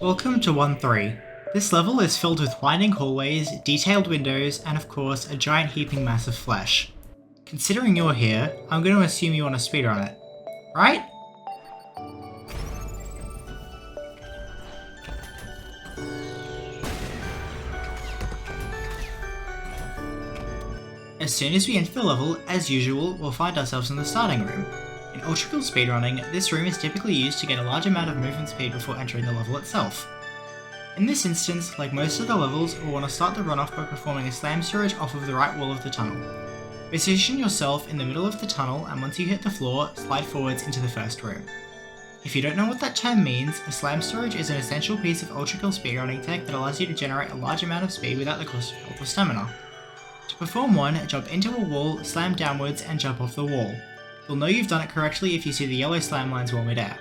Welcome to 1-3. This level is filled with winding hallways, detailed windows, and of course a giant heaping mass of flesh. Considering you're here, I'm going to assume you want to speedrun it, right? As soon as we enter the level, as usual, we'll find ourselves in the starting room. In Ultrakill speedrunning, this room is typically used to gain a large amount of movement speed before entering the level itself. In this instance, like most of the levels, we'll want to start the run off by performing a slam storage off of the right wall of the tunnel. Position yourself in the middle of the tunnel, and once you hit the floor, slide forwards into the first room. If you don't know what that term means, a slam storage is an essential piece of Ultrakill speedrunning tech that allows you to generate a large amount of speed without the cost of health or stamina. To perform one, jump into a wall, slam downwards, and jump off the wall. You'll know you've done it correctly if you see the yellow slam lines while midair.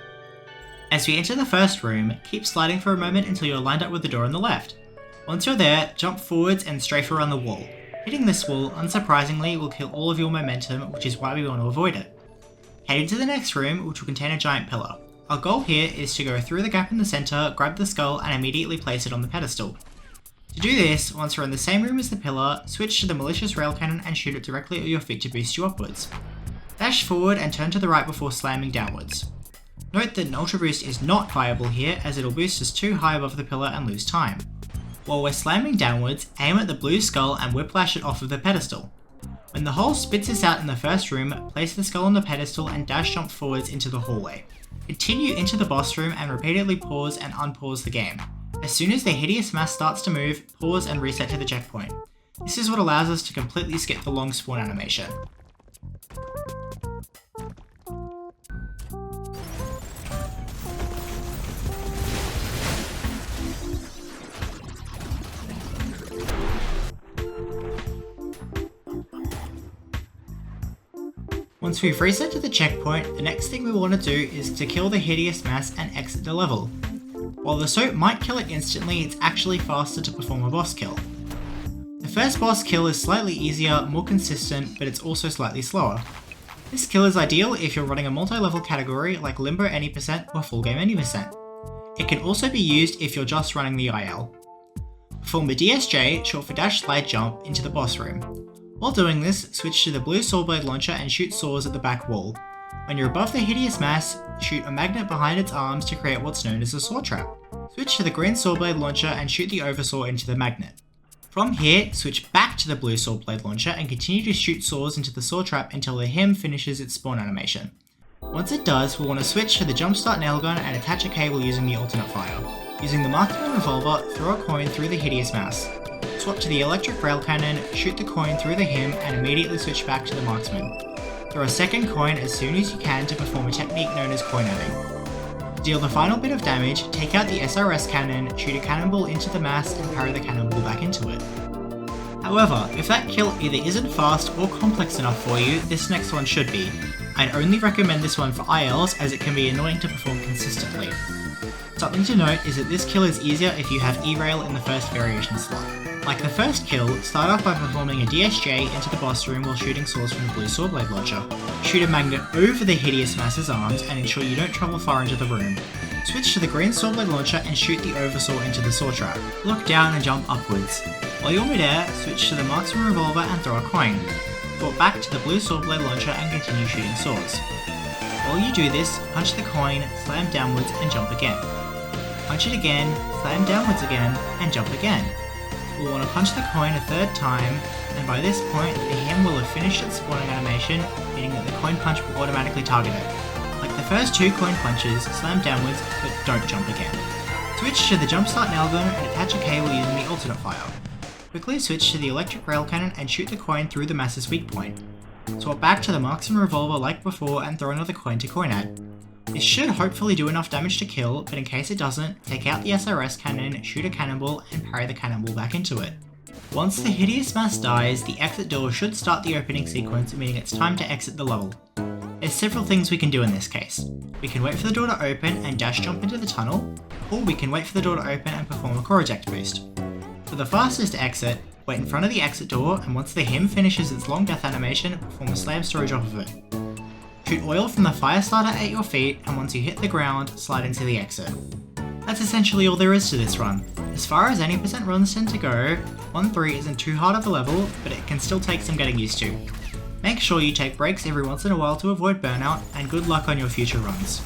As we enter the first room, keep sliding for a moment until you're lined up with the door on the left. Once you're there, jump forwards and strafe around the wall. Hitting this wall, unsurprisingly, will kill all of your momentum, which is why we want to avoid it. Head into the next room, which will contain a giant pillar. Our goal here is to go through the gap in the center, grab the skull, and immediately place it on the pedestal. To do this, once you're in the same room as the pillar, switch to the malicious rail cannon and shoot it directly at your feet to boost you upwards. Dash forward and turn to the right before slamming downwards. Note that an Ultra Boost is not viable here, as it'll boost us too high above the pillar and lose time. While we're slamming downwards, aim at the blue skull and whiplash it off of the pedestal. When the hole spits us out in the first room, place the skull on the pedestal and dash jump forwards into the hallway. Continue into the boss room and repeatedly pause and unpause the game. As soon as the Hideous Mass starts to move, pause and reset to the checkpoint. This is what allows us to completely skip the long spawn animation. Once we've reset to the checkpoint, the next thing we want to do is to kill the Hideous Mass and exit the level. While the soap might kill it instantly, it's actually faster to perform a boss kill. The first boss kill is slightly easier, more consistent, but it's also slightly slower. This kill is ideal if you're running a multi-level category like Limbo Any Percent or Full Game Any Percent. It can also be used if you're just running the IL. Perform the DSJ, short for Dash Slide Jump, into the boss room. While doing this, switch to the blue saw blade launcher and shoot saws at the back wall. When you're above the Hideous Mass, shoot a magnet behind its arms to create what's known as a saw trap. Switch to the green saw blade launcher and shoot the oversaw into the magnet. From here, switch back to the blue saw blade launcher and continue to shoot saws into the saw trap until the him finishes its spawn animation. Once it does, we'll want to switch to the jumpstart nail gun and attach a cable using the alternate fire. Using the marksman revolver, throw a coin through the Hideous Mass. Swap to the electric rail cannon, shoot the coin through the him, and immediately switch back to the marksman. Throw a second coin as soon as you can to perform a technique known as coin adding. To deal the final bit of damage, take out the SRS cannon, shoot a cannonball into the mass, and parry the cannonball back into it. However, if that kill either isn't fast or complex enough for you, this next one should be. I'd only recommend this one for ILs as it can be annoying to perform consistently. Something to note is that this kill is easier if you have E-rail in the first variation slot. Like the first kill, start off by performing a DSJ into the boss room while shooting saws from the blue saw blade launcher. Shoot a magnet over the Hideous Mass's arms and ensure you don't travel far into the room. Switch to the green saw blade launcher and shoot the oversaw into the saw trap. Look down and jump upwards. While you're midair, switch to the marksman revolver and throw a coin. Port back to the blue saw blade launcher and continue shooting saws. While you do this, punch the coin, slam downwards and jump again. Punch it again, slam downwards again, and jump again. We'll want to punch the coin a third time, and by this point, the him will have finished its spawning animation, meaning that the coin punch will automatically target it. Like the first two coin punches, slam downwards, but don't jump again. Switch to the jumpstart nail gun and attach a cable using the alternate fire. Quickly switch to the electric rail cannon and shoot the coin through the mass's weak point. Swap back to the marksman revolver like before and throw another coin to coin add. This should hopefully do enough damage to kill, but in case it doesn't, take out the SRS cannon, shoot a cannonball, and parry the cannonball back into it. Once the Hideous Mass dies, the exit door should start the opening sequence, meaning it's time to exit the level. There's several things we can do in this case. We can wait for the door to open and dash jump into the tunnel, or we can wait for the door to open and perform a core eject boost. For the fastest exit, wait in front of the exit door, and once the him finishes its long death animation, perform a slam storage off of it. Shoot oil from the fire starter at your feet, and once you hit the ground, slide into the exit. That's essentially all there is to this run. As far as 80% runs tend to go, 1-3 isn't too hard of a level, but it can still take some getting used to. Make sure you take breaks every once in a while to avoid burnout, and good luck on your future runs.